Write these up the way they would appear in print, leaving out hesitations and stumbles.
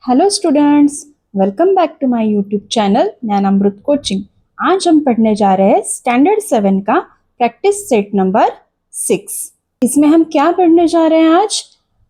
Hello students, welcome back to my YouTube channel Gyanamrit coaching. आज हम पढ़ने जा रहे हैं स्टैंडर्ड 7 का प्रैक्टिस सेट नंबर 6। इसमें हम क्या पढ़ने जा रहे हैं आज?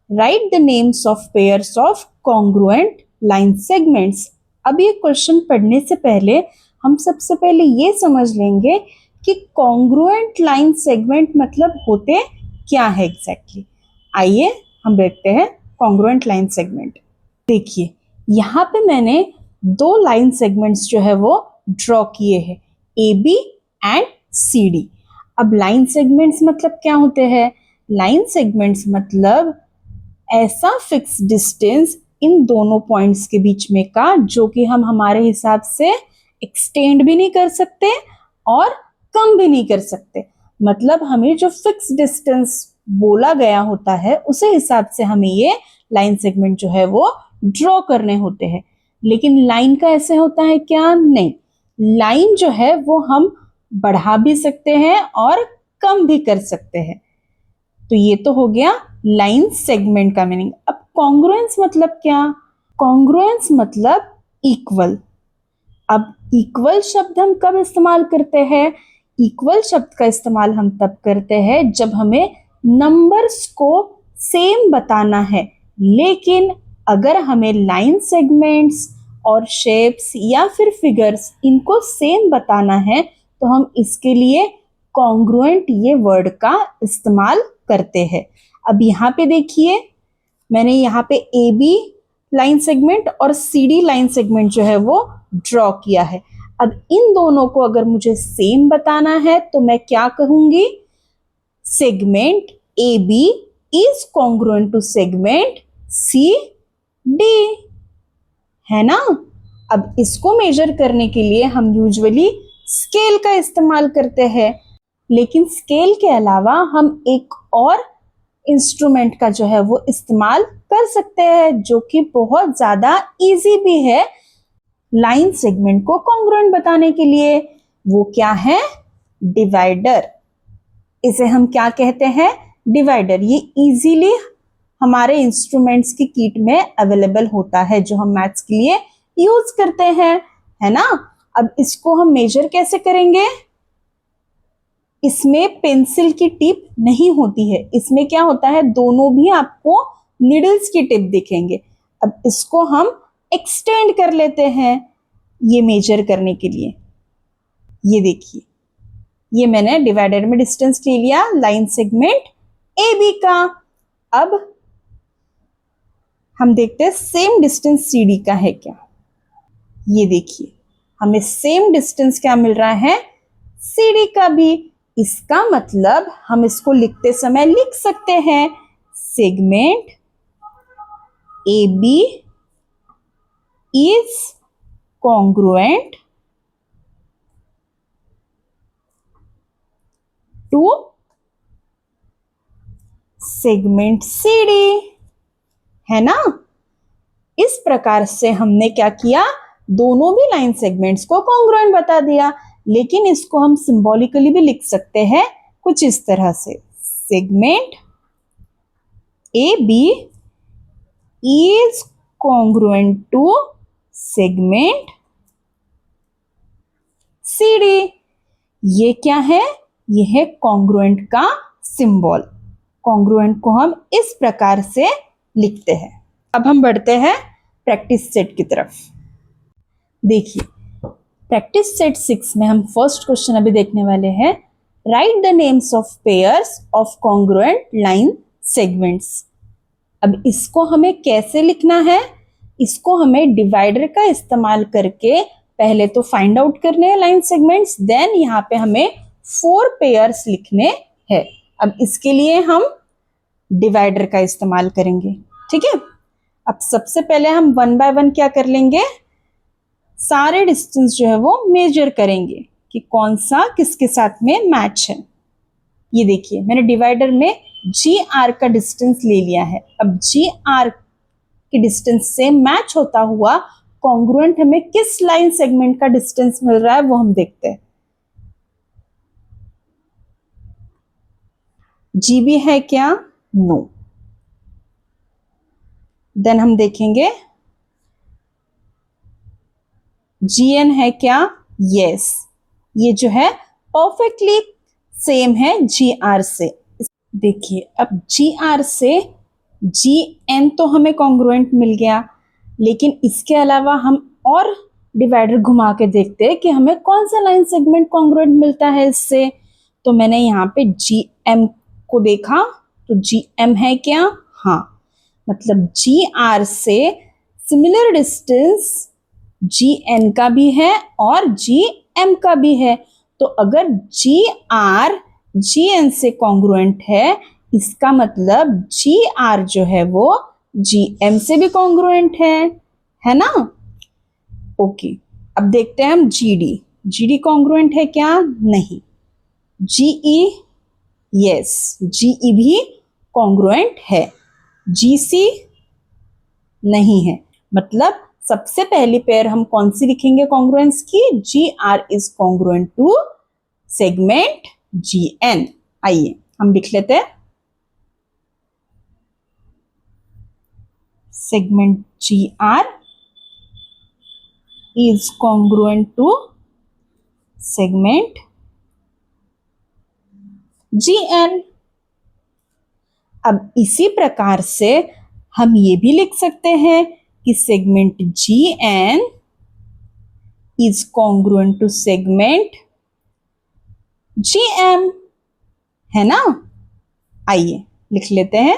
Right the names of pairs of congruent line segments. अब ये क्वेश्चन पढ़ने से पहले हम सबसे पहले ये समझ लेंगे कि कॉन्ग्रुएंट लाइन सेगमेंट मतलब होते क्या है एग्जैक्टली। आइए हम देखते हैं कॉन्ग्रुएंट लाइन सेगमेंट। देखिए, यहाँ पे मैंने दो लाइन सेगमेंट्स जो है वो ड्रॉ किए हैं, A B and C D. अब लाइन सेगमेंट्स मतलब क्या होते हैं? लाइन सेगमेंट्स मतलब ऐसा फिक्स डिस्टेंस इन दोनों पॉइंट्स के बीच में का जो कि हम हमारे हिसाब से एक्सटेंड भी नहीं कर सकते और कम भी नहीं कर सकते। मतलब हमें जो फिक्स डिस्टेंस बोला गया होता है उसे हिसाब से हमें ये लाइन सेगमेंट जो है वो ड्रॉ करने होते हैं। लेकिन लाइन का ऐसे होता है क्या? नहीं, लाइन जो है वो हम बढ़ा भी सकते हैं और कम भी कर सकते हैं। तो ये तो हो गया लाइन सेगमेंट का मीनिंग। अब कॉन्ग्रुएंस मतलब क्या? कॉन्ग्रुएंस मतलब इक्वल। अब इक्वल शब्द हम कब इस्तेमाल करते हैं? इक्वल शब्द का इस्तेमाल हम तब करते हैं जब हमें नंबर्स को सेम बताना है। लेकिन अगर हमें लाइन सेगमेंट्स और शेप्स या फिर फिगर्स इनको सेम बताना है तो हम इसके लिए कॉन्ग्रुएंट ये वर्ड का इस्तेमाल करते हैं। अब यहाँ पे देखिए, मैंने यहाँ पे ए बी लाइन सेगमेंट और सी डी लाइन सेगमेंट जो है वो ड्रॉ किया है। अब इन दोनों को अगर मुझे सेम बताना है तो मैं क्या कहूंगी? Segment A B is congruent to segment C D, है ना। अब इसको मेजर करने के लिए हम यूजुअली स्केल का इस्तेमाल करते हैं, लेकिन स्केल के अलावा हम एक और इंस्ट्रूमेंट का जो है वो इस्तेमाल कर सकते हैं जो कि बहुत ज्यादा इजी भी है लाइन सेगमेंट को कॉन्ग्रुएंट बताने के लिए। वो क्या है? डिवाइडर। इसे हम क्या कहते हैं? डिवाइडर। ये इजीली हमारे इंस्ट्रूमेंट्स की किट में अवेलेबल होता है जो हम मैथ्स के लिए यूज करते हैं, है ना। अब इसको हम मेजर कैसे करेंगे? इसमें पेंसिल की टिप नहीं होती है, इसमें क्या होता है, दोनों भी आपको निडल्स की टिप दिखेंगे। अब इसको हम एक्सटेंड कर लेते हैं ये मेजर करने के लिए। ये देखिए, ये मैंने डिवाइडर में डिस्टेंस ले लिया लाइन सेगमेंट ए बी का। अब हम देखते हैं सेम डिस्टेंस सी डी का है क्या। ये देखिए, हमें सेम डिस्टेंस क्या मिल रहा है? सी डी का भी। इसका मतलब हम इसको लिखते समय लिख सकते हैं segment A B is congruent to segment C D, है ना। इस प्रकार से हमने क्या किया? दोनों भी लाइन सेगमेंट्स को कॉन्ग्रुएंट बता दिया। लेकिन इसको हम सिंबॉलिकली भी लिख सकते हैं कुछ इस तरह से, segment A B is congruent to segment C D. ये क्या है? ये है कॉन्ग्रुएंट का सिंबल। कॉन्ग्रुएंट को हम इस प्रकार से लिखते हैं। अब हम बढ़ते हैं प्रैक्टिस सेट की तरफ। देखिए, प्रैक्टिस सेट 6 में हम फर्स्ट क्वेश्चन अभी देखने वाले हैं। Right the names of pairs of congruent line segments. अब इसको हमें कैसे लिखना है? इसको हमें डिवाइडर का इस्तेमाल करके पहले तो फाइंड आउट करने हैं लाइन सेगमेंट्स, देन यहाँ पे हमें 4 पेयर्स लिखने हैं। अब इसके लिए हम डिवाइडर का इस्तेमाल करेंगे, ठीक है। अब सबसे पहले हम 1 बाय 1 क्या कर लेंगे? सारे डिस्टेंस जो है वो मेजर करेंगे कि कौन सा किसके साथ में मैच है। ये देखिए, मैंने डिवाइडर में जी आर का डिस्टेंस ले लिया है। अब जी आर के डिस्टेंस से मैच होता हुआ कॉन्ग्रुएंट हमें किस लाइन सेगमेंट का डिस्टेंस मिल रहा है वो हम देखते हैं। जी भी है क्या? नो। देन हम देखेंगे GN है क्या? यस, ये जो है परफेक्टली सेम है GR से। देखिए अब GR से GN तो हमें कॉन्ग्रुएंट मिल गया, लेकिन इसके अलावा हम और डिवाइडर घुमा के देखते हैं कि हमें कौन सा लाइन सेगमेंट कॉन्ग्रुएंट मिलता है इससे। तो मैंने यहाँ पे GM को देखा, तो GM है क्या? हाँ, मतलब GR से सिमिलर डिस्टेंस GN का भी है और GM का भी है। तो अगर GR GN से कॉन्ग्रुएंट है, इसका मतलब GR जो है वो GM से भी कॉन्ग्रुएंट है ना? ओके, अब देखते हैं हम GD कॉन्ग्रुएंट है क्या? नहीं। GE, यस, GE भी कॉन्ग्रुएंट है। GC नहीं है। मतलब सबसे पहली पेयर हम कौन सी लिखेंगे कॉन्ग्रुएंस की? GR is congruent to segment GN। आइए हम लिख लेते हैं, segment GR is congruent to segment GN। अब इसी प्रकार से हम ये भी लिख सकते हैं कि segment GN is congruent to segment GM, है ना? आइए लिख लेते हैं,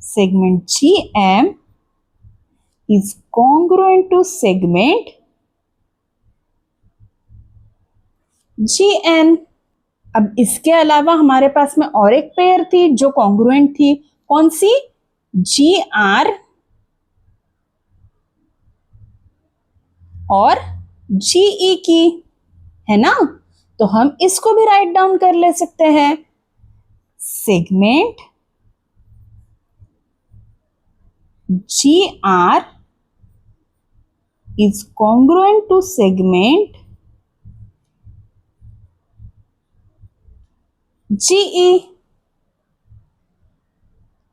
segment GM is congruent to segment GN। अब इसके अलावा हमारे पास में और एक पेयर थी जो कॉन्ग्रुएंट थी, कौन सी? GR और GE की, है ना? तो हम इसको भी राइट डाउन कर ले सकते हैं, segment GR is congruent to segment GE।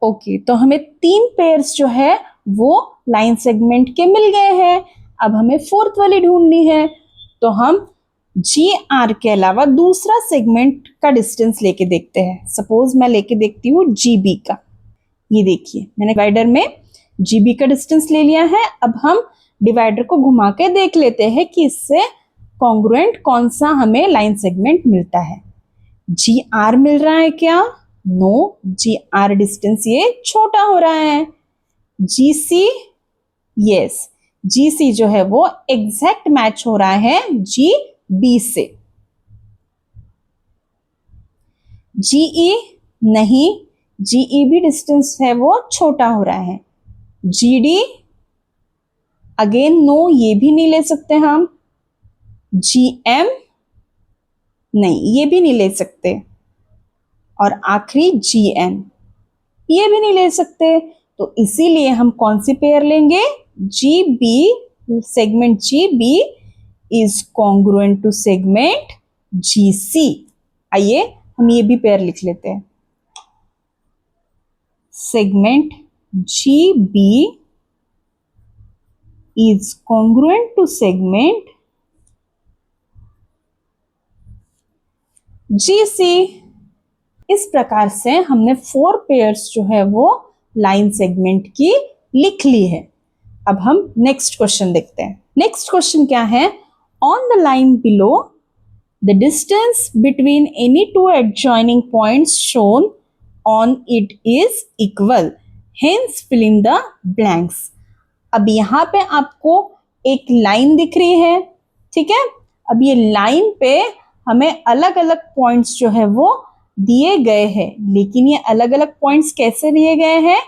Okay, तो हमें 3 पेयर्स जो है वो लाइन सेगमेंट के मिल गए हैं। अब हमें फोर्थ वाली ढूंढनी है, तो हम GR के अलावा दूसरा सेगमेंट का डिस्टेंस लेके देखते हैं। सपोज मैं लेके देखती हूँ GB का। ये देखिए मैंने डिवाइडर में GB का डिस्टेंस ले लिया है। अब हम डिवाइडर को घुमा के देख लेते हैं कि इससे कॉन्ग्रुएंट कौन सा हमें लाइन सेगमेंट मिलता है। GR मिल रहा है क्या? नो, GR डिस्टेंस ये छोटा हो रहा है। GC, यस, GC जो है वो एग्जैक्ट मैच हो रहा है GB से। GE नहीं, GE भी डिस्टेंस है वो छोटा हो रहा है। GD अगेन नो, ये भी नहीं ले सकते हम। GM नहीं, ये भी नहीं ले सकते। और आखिरी GN, ये भी नहीं ले सकते। तो इसीलिए हम कौन सी पेयर लेंगे? GB, segment GB is congruent to segment GC। आइए हम ये भी पेयर लिख लेते हैं, segment GB is congruent to segment GC। इस प्रकार से हमने 4 पेयर्स जो है वो लाइन सेगमेंट की लिख ली है। अब हम नेक्स्ट क्वेश्चन देखते हैं। नेक्स्ट क्वेश्चन क्या है? On the line below the distance between any two adjoining points shown on it is equal, hence fill in the blanks. अब यहाँ पे आपको एक लाइन दिख रही है, ठीक है? अब ये लाइन पे हमें अलग अलग पॉइंट्स जो है वो दिए गए हैं, लेकिन ये अलग अलग पॉइंट्स कैसे दिए गए हैं?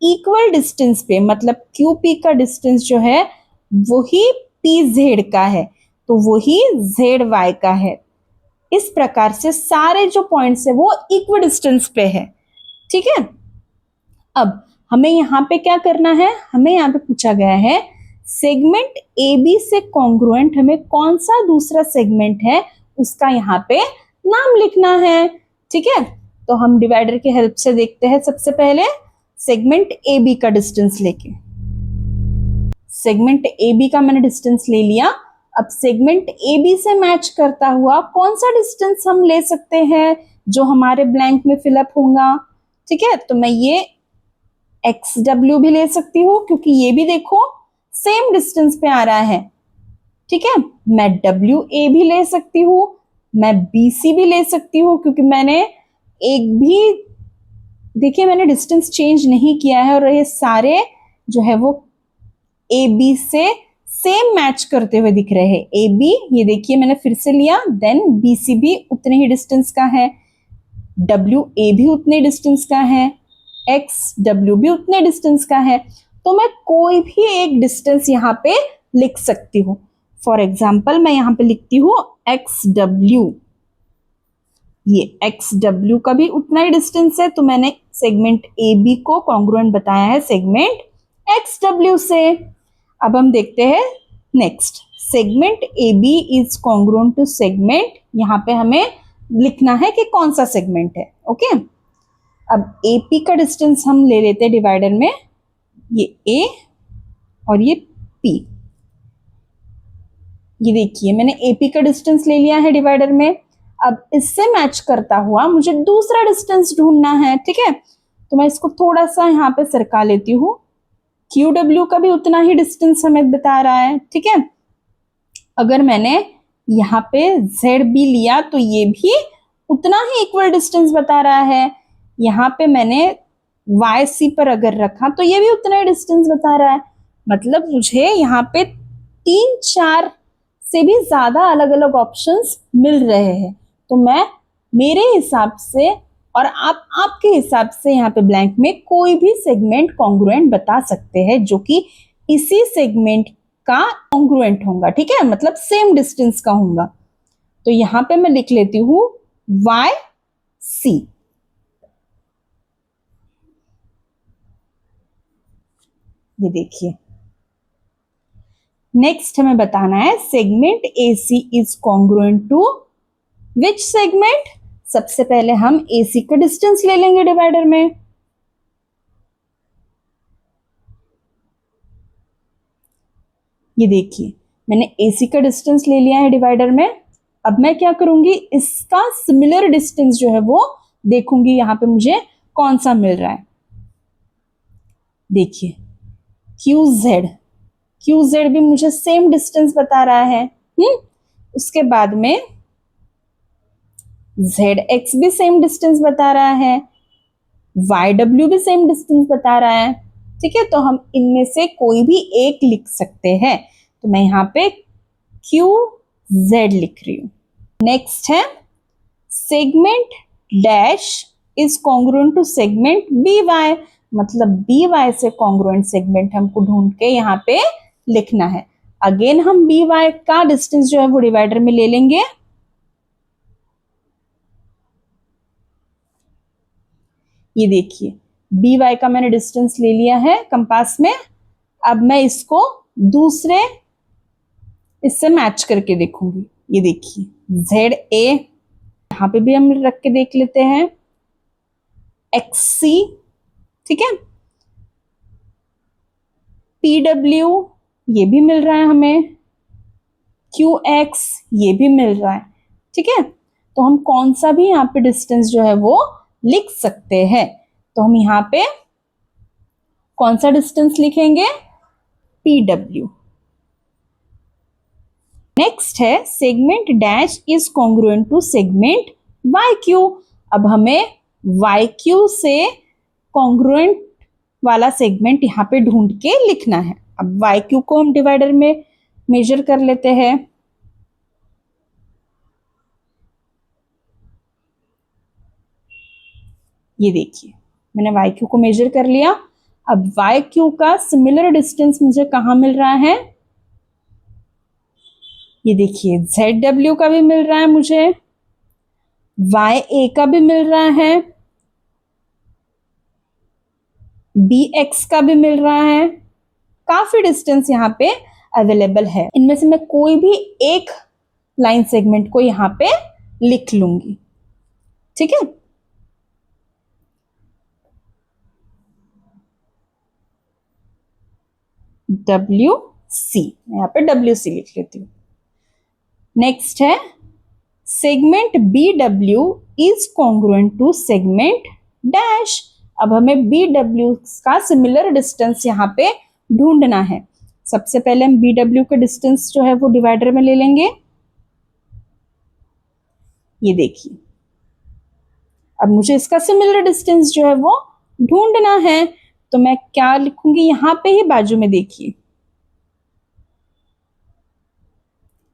इक्वल डिस्टेंस पे, मतलब QP का डिस्टेंस जो है वही PZ का है, तो वही ZY का है। इस प्रकार से सारे जो पॉइंट्स है वो इक्वल डिस्टेंस पे है, ठीक है? अब हमें यहाँ पे क्या करना है? हमें यहाँ पे पूछा गया है सेगमेंट AB से कॉन्ग्रुएंट हमें कौन सा दूसरा सेगमेंट है उसका यहाँ पे नाम लिखना है, ठीक है? तो हम डिवाइडर की हेल्प से देखते हैं। सबसे पहले सेगमेंट AB का डिस्टेंस लेके, सेगमेंट ए बी का मैंने डिस्टेंस ले लिया। अब सेगमेंट ए बी से मैच करता हुआ कौन सा डिस्टेंस हम ले सकते हैं जो हमारे ब्लैंक में फिलअप होगा। ठीक है, तो मैं ये एक्स डब्ल्यू भी ले सकती हूँ क्योंकि ये भी देखो सेम डिस्टेंस पे आ रहा है। ठीक है, मैं डब्ल्यू ए भी ले सकती हूँ, मैं बी सी भी ले सकती हूँ क्योंकि मैंने एक भी देखिए मैंने डिस्टेंस चेंज नहीं किया है और ये सारे जो है वो ए बी से सेम मैच करते हुए दिख रहे हैं। ए बी ये देखिए मैंने फिर से लिया, देन बी सी भी उतने ही डिस्टेंस का है, डब्ल्यू ए भी उतने डिस्टेंस का है, एक्स डब्ल्यू भी उतने डिस्टेंस का है। तो मैं कोई भी एक डिस्टेंस यहाँ पे लिख सकती हूँ। फॉर एग्जाम्पल मैं यहाँ पे लिखती हूँ एक्स डब्ल्यू, ये एक्स डब्ल्यू का भी उतना ही डिस्टेंस है, तो मैंने सेगमेंट ए बी को कॉन्ग्रुएंट बताया है सेगमेंट एक्स डब्ल्यू से। अब हम देखते हैं next, segment A B is congruent to segment, यहाँ पे हमें लिखना है कि कौन सा सेगमेंट है। ओके, अब ए पी का डिस्टेंस हम ले लेते हैं डिवाइडर में, ये ए और ये पी। ये देखिए मैंने ए पी का डिस्टेंस ले लिया है डिवाइडर में। अब इससे मैच करता हुआ मुझे दूसरा डिस्टेंस ढूंढना है। ठीक है, तो मैं इसको थोड़ा सा यहाँ पे सरका लेती हूँ, क्यू डब्ल्यू का भी उतना ही डिस्टेंस हमें बता रहा है। ठीक है, अगर मैंने यहाँ पे जेड बी लिया तो ये भी उतना ही इक्वल डिस्टेंस बता रहा है। यहाँ पे मैंने वाई सी पर अगर रखा तो ये भी उतना ही डिस्टेंस बता रहा है। मतलब मुझे यहाँ पे 3-4 से भी ज्यादा अलग अलग ऑप्शंस मिल रहे हैं। तो मैं मेरे हिसाब से और आप आपके हिसाब से यहाँ पे ब्लैंक में कोई भी सेगमेंट कॉन्ग्रुएंट बता सकते हैं जो कि इसी सेगमेंट का कॉन्ग्रुएंट होगा। ठीक है, मतलब सेम डिस्टेंस का होगा। तो यहाँ पे मैं लिख लेती हूँ वाई सी। ये देखिए नेक्स्ट हमें बताना है segment A C is congruent to which segment. सबसे पहले हम ए सी का डिस्टेंस ले लेंगे डिवाइडर में। ये देखिए मैंने ए सी का डिस्टेंस ले लिया है डिवाइडर में। अब मैं क्या करूंगी, इसका सिमिलर डिस्टेंस जो है वो देखूंगी यहाँ पे मुझे कौन सा मिल रहा है। देखिए क्यू जेड भी मुझे सेम डिस्टेंस बता रहा है। उसके बाद में जेड एक्स भी सेम डिस्टेंस बता रहा है, वाई डब्ल्यू भी सेम डिस्टेंस बता रहा है। ठीक है, तो हम इनमें से कोई भी एक लिख सकते हैं। तो मैं यहाँ पे क्यू जेड लिख रही हूं। नेक्स्ट है segment dash is congruent to segment B Y, मतलब बी वाई से कॉन्ग्रुएंट सेगमेंट हमको ढूंढ के यहाँ पे लिखना है। अगेन हम बी वाई का डिस्टेंस जो है वो डिवाइडर में ले लेंगे। ये देखिए बी वाई का मैंने डिस्टेंस ले लिया है कंपास में। अब मैं इसको दूसरे इससे मैच करके देखूंगी। ये देखिए जेड ए, यहां पे भी हम रख के देख लेते हैं एक्स सी। ठीक है, पी डब्ल्यू ये भी मिल रहा है हमें, क्यू एक्स ये भी मिल रहा है। ठीक है, तो हम कौन सा भी यहाँ पे डिस्टेंस जो है वो लिख सकते हैं। तो हम यहाँ पे कौन सा डिस्टेंस लिखेंगे, पी डब्ल्यू। नेक्स्ट है segment dash is congruent to segment Y Q. अब हमें वाई क्यू से कॉन्ग्रुएंट वाला सेगमेंट यहाँ पे ढूंढ के लिखना है। अब वाई क्यू को हम डिवाइडर में मेजर कर लेते हैं। ये देखिए मैंने वाई क्यू को मेजर कर लिया। अब वाई क्यू का सिमिलर डिस्टेंस मुझे कहाँ मिल रहा है, ये देखिए जेड डब्ल्यू का भी मिल रहा है मुझे, वाई ए का भी मिल रहा है, बी एक्स का भी मिल रहा है। काफी डिस्टेंस यहाँ पे अवेलेबल है। इनमें से मैं कोई भी एक लाइन सेगमेंट को यहाँ पे लिख लूंगी। ठीक है, डब्ल्यू सी, यहाँ पे डब्ल्यू सी लिख लेती हूँ। नेक्स्ट है segment B W is congruent to segment dash. अब हमें बी डब्ल्यू का सिमिलर डिस्टेंस यहाँ पे ढूंढना है। सबसे पहले हम बी डब्ल्यू का डिस्टेंस जो है वो डिवाइडर में ले लेंगे। ये देखिए, अब मुझे इसका सिमिलर डिस्टेंस जो है वो ढूंढना है, तो मैं क्या लिखूंगी यहां पे ही बाजू में, देखिए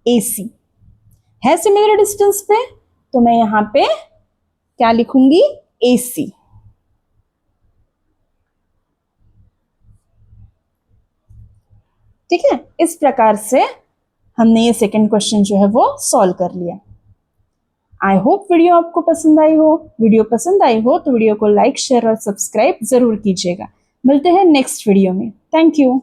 AC है सिमिलर डिस्टेंस पे, तो मैं यहां पे क्या लिखूंगी, AC। ठीक है, इस प्रकार से हमने ये सेकंड क्वेश्चन जो है वो सॉल्व कर लिया। आई होप वीडियो आपको पसंद आई हो। वीडियो पसंद आई हो तो वीडियो को लाइक, शेयर और सब्सक्राइब जरूर कीजिएगा। मिलते हैं नेक्स्ट वीडियो में। Thank you.